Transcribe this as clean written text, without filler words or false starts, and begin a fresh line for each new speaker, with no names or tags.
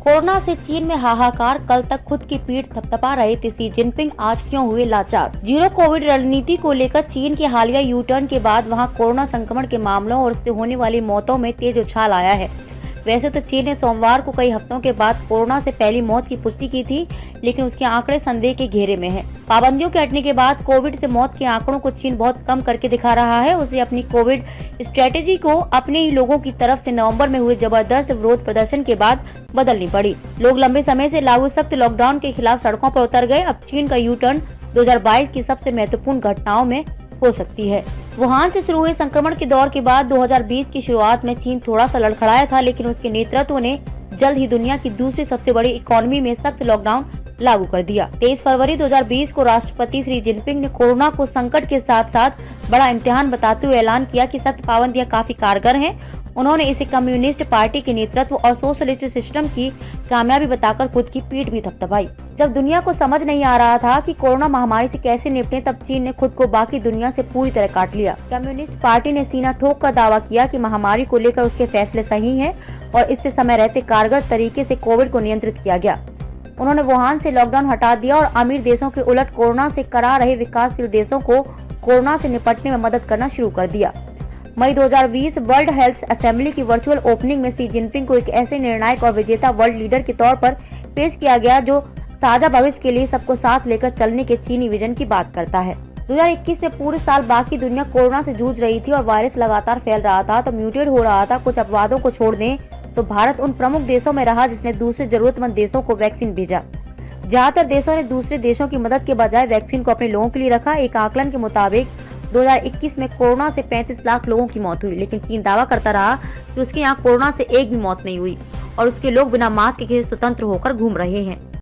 Corona से चीन में हाहाकार, कल तक खुद की पीठ थपथपा रहे थे शी जिनपिंग, आज क्यों हुए लाचार। जीरो कोविड रणनीति को लेकर चीन के हालिया यू टर्न के बाद वहां कोरोना संक्रमण के मामलों और उससे होने वाली मौतों में तेज उछाल आया है। वैसे तो चीन ने सोमवार को कई हफ्तों के बाद कोरोना से पहली मौत की पुष्टि की थी, लेकिन उसके आंकड़े संदेह के घेरे में हैं। पाबंदियों के हटने के बाद कोविड से मौत के आंकड़ों को चीन बहुत कम करके दिखा रहा है। उसे अपनी कोविड स्ट्रेटेजी को अपने ही लोगों की तरफ से नवंबर में हुए जबरदस्त विरोध प्रदर्शन के बाद बदलनी पड़ी। लोग लंबे समय से लागू सख्त लॉकडाउन के खिलाफ सड़कों पर उतर गए। अब चीन का यू टर्न 2022 की सबसे महत्वपूर्ण घटनाओं में हो सकती है। वुहान से शुरू हुए संक्रमण के दौर के बाद 2020 की शुरुआत में चीन थोड़ा सा लड़खड़ाया था, लेकिन उसके नेतृत्व ने जल्द ही दुनिया की दूसरी सबसे बड़ी इकोनॉमी में सख्त लॉकडाउन लागू कर दिया। 23 फरवरी 2020 को राष्ट्रपति शी जिनपिंग ने कोरोना को संकट के साथ साथ बड़ा इम्तिहान बताते हुए ऐलान किया कि सख्त पाबंदियां काफी कारगर हैं। उन्होंने इसे कम्युनिस्ट पार्टी के नेतृत्व और सोशलिस्ट सिस्टम की कामयाबी बताकर खुद की पीठ भी थपथपाई। जब दुनिया को समझ नहीं आ रहा था कि कोरोना महामारी से कैसे निपटें, तब चीन ने खुद को बाकी दुनिया से पूरी तरह काट लिया। कम्युनिस्ट पार्टी ने सीना ठोक कर दावा किया कि महामारी को लेकर उसके फैसले सही हैं और इससे समय रहते कारगर तरीके से कोविड को नियंत्रित किया गया। उन्होंने वुहान से लॉकडाउन हटा दिया और अमीर देशों के उलट कोरोना से करा रहे विकासशील देशों को कोरोना से निपटने में मदद करना शुरू कर दिया। मई 2020 वर्ल्ड हेल्थ असेंबली की वर्चुअल ओपनिंग में शी जिनपिंग को एक ऐसे निर्णायक और विजेता वर्ल्ड लीडर के तौर पर पेश किया गया जो साझा भविष्य के लिए सबको साथ लेकर चलने के चीनी विजन की बात करता है। 2021 में पूरे साल बाकी दुनिया कोरोना से जूझ रही थी और वायरस लगातार फैल रहा था, तो म्यूटेट हो रहा था। कुछ अपवादों को छोड़ दें तो भारत उन प्रमुख देशों में रहा जिसने दूसरे जरूरतमंद देशों को वैक्सीन भेजा। ज्यादातर देशों ने दूसरे देशों की मदद के बजाय वैक्सीन को अपने लोगों के लिए रखा। एक आकलन के मुताबिक 2021 में कोरोना से 35 लाख लोगों की मौत हुई, लेकिन चीन दावा करता रहा कि उसके यहाँ कोरोना से एक भी मौत नहीं हुई और उसके लोग बिना मास्क के स्वतंत्र होकर घूम रहे हैं।